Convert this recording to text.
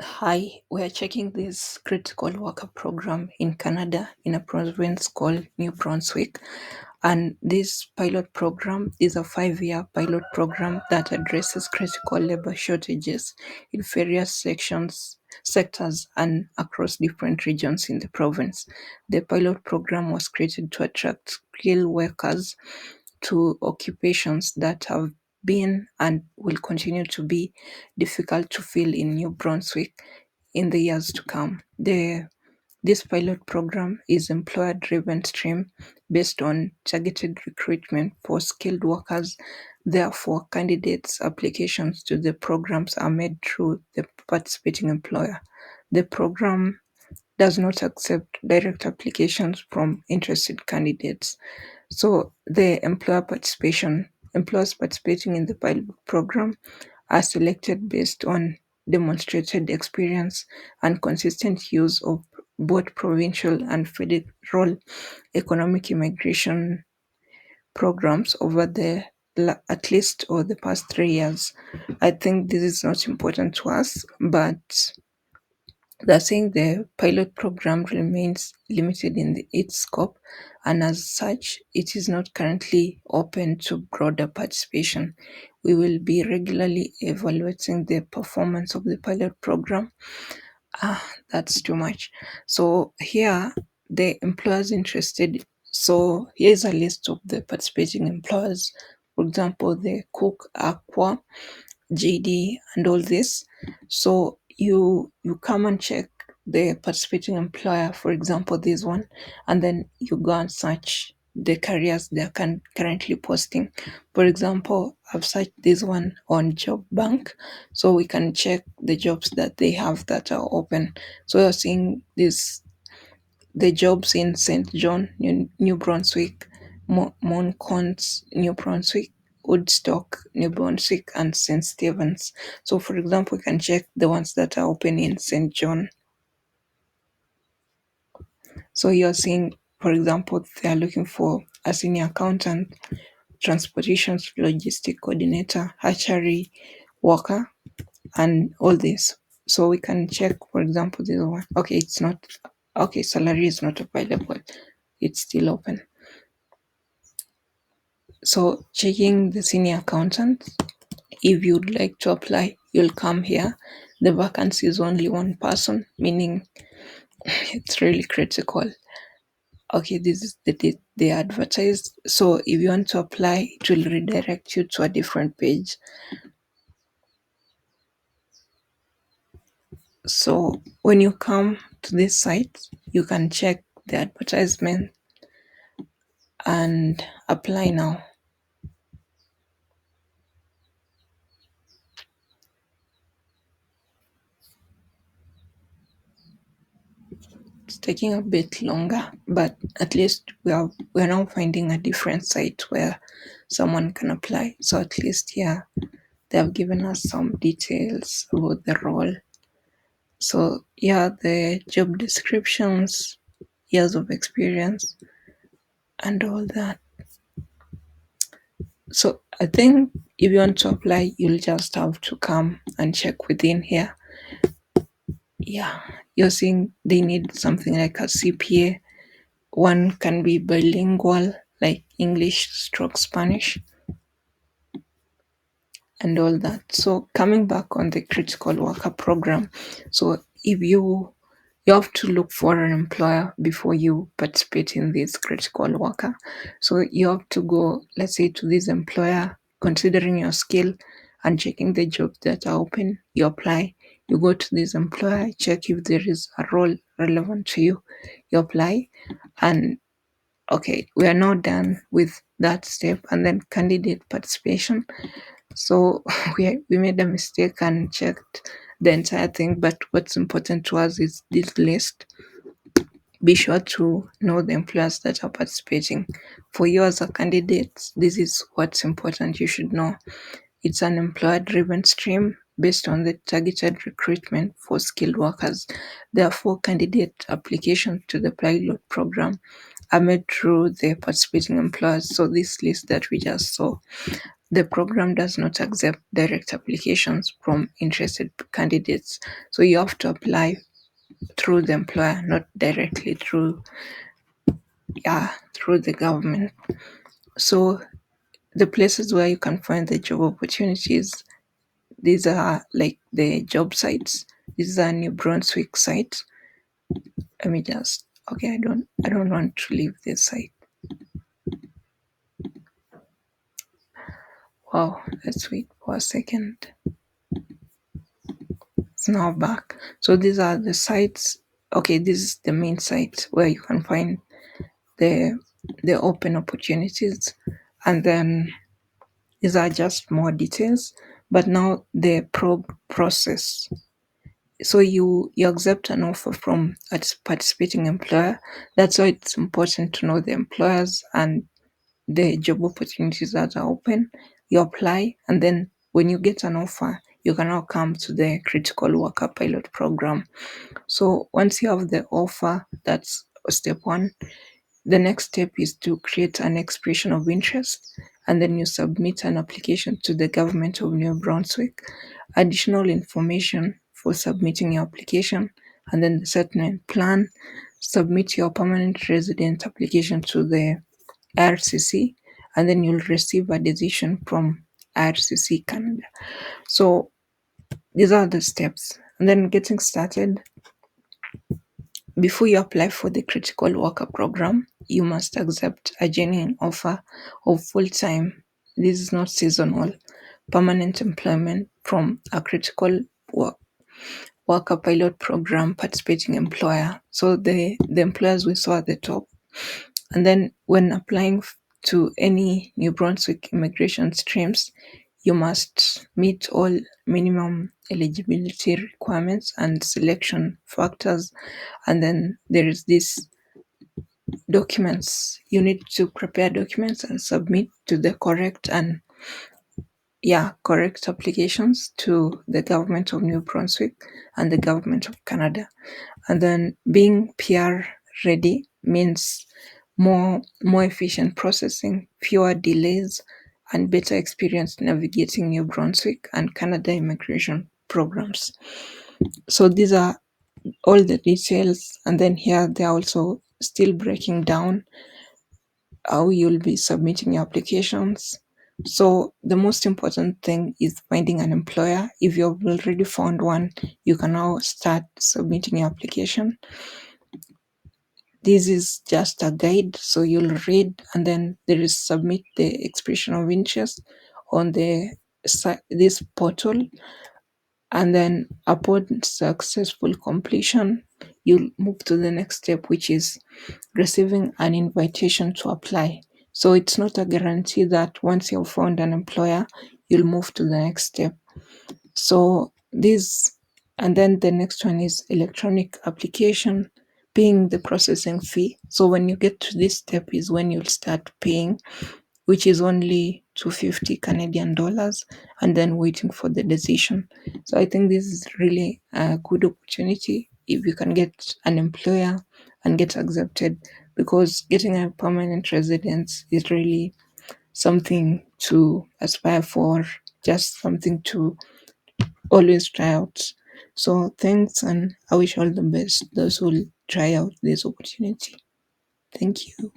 Hi, we're checking this critical worker program in Canada in a province called New Brunswick. And this pilot program is a 5-year pilot program that addresses critical labor shortages in various sectors, and across different regions in the province. The pilot program was created to attract skilled workers to occupations that have been and will continue to be difficult to fill in New Brunswick in the years to come. This pilot program is employer driven stream based on targeted recruitment for skilled workers. Therefore, candidates' applications to the programs are made through the participating employer. The program does not accept direct applications from interested candidates. So the employers participating in the pilot program are selected based on demonstrated experience and consistent use of both provincial and federal economic immigration programs over at least over the past 3 years. I think this is not important to us, but they're saying the pilot program remains limited in its scope, and as such, it is not currently open to broader participation. We will be regularly evaluating the performance of the pilot program. That's too much. So here, the employers interested. So here's a list of the participating employers. For example, the Cook, Aqua, JD, and all this. So you come and check the participating employer, for example, this one, and then you go and search the careers they are currently posting. For example, I've searched this one on Job Bank, so we can check the jobs that they have that are open. So you're seeing the jobs in St. John, New Brunswick, Moncons, New Brunswick, Woodstock, New Brunswick, and St. Stephen's. So, for example, we can check the ones that are open in St. John. So, you're seeing, for example, they are looking for a senior accountant, transportations logistic coordinator, hatchery worker, and all this. So, we can check, for example, this one. Okay, it's not, okay, salary is not available, it's still open. So checking the senior accountant, if you'd like to apply, you'll come here. The vacancy is only one person, meaning it's really critical. Okay, this is the date they advertised. So if you want to apply, it will redirect you to a different page. So when you come to this site, you can check the advertisement and apply now. It's taking a bit longer, but at least we're now finding a different site where someone can apply. So at least here they have given us some details about the role. So yeah, the job descriptions, years of experience, and all that. So I think if you want to apply, you'll just have to come and check within here. Yeah, you're seeing they need something like a CPA. One can be bilingual, like English stroke Spanish, and all that. So coming back on the critical worker program, so if you have to look for an employer before you participate in this critical worker. So you have to go, let's say, to this employer, considering your skill and checking the jobs that are open, you apply. You go to this employer, check if there is a role relevant to you, you apply, and okay, we are now done with that step, and then candidate participation. So we made a mistake and checked the entire thing, but what's important to us is this list. Be sure to know the employers that are participating. For you as a candidate, this is what's important. You should know it's an employer driven stream based on the targeted recruitment for skilled workers. Therefore, candidate applications to the pilot program are made through the participating employers. So, this list that we just saw, the program does not accept direct applications from interested candidates. So you have to apply through the employer, not directly through the government. So the places where you can find the job opportunities, these are like the job sites. These are New Brunswick sites. Let me just okay, I don't want to leave this site. Wow, let's wait for a second. It's now back. So these are the sites. Okay, this is the main site where you can find the the open opportunities, and then these are just more details. But now the process. So you accept an offer from a participating employer. That's why it's important to know the employers and the job opportunities that are open. You apply, and then when you get an offer, you can now come to the Critical Worker Pilot program. So once you have the offer, that's step one. The next step is to create an expression of interest, and then you submit an application to the government of New Brunswick. Additional information for submitting your application, and then the settlement plan. Submit your permanent resident application to the IRCC, and then you'll receive a decision from IRCC Canada. So these are the steps. And then getting started, before you apply for the critical worker program, you must accept a genuine offer of full-time, this is not seasonal, permanent employment from a critical worker pilot program participating employer. So the employers we saw at the top. And then when applying to any New Brunswick immigration streams, you must meet all minimum eligibility requirements and selection factors. And then there is this documents. You need to prepare documents and submit to the correct applications to the government of New Brunswick and the government of Canada. And then being PR ready means more efficient processing, fewer delays, and better experience navigating New Brunswick and Canada immigration programs. So these are all the details, and then here they're also still breaking down how you'll be submitting your applications. So the most important thing is finding an employer. If you've already found one, you can now start submitting your application. This is just a guide, so you'll read, and then there is submit the expression of interest on this portal, and then upon successful completion, you'll move to the next step, which is receiving an invitation to apply. So it's not a guarantee that once you've found an employer, you'll move to the next step. So this, and then the next one is electronic application, paying the processing fee. So when you get to this step is when you'll start paying, which is only 250 Canadian dollars, and then waiting for the decision. So I think this is really a good opportunity if you can get an employer and get accepted, because getting a permanent residence is really something to aspire for, just something to always try out. So thanks, and I wish all the best those who will try out this opportunity. Thank you.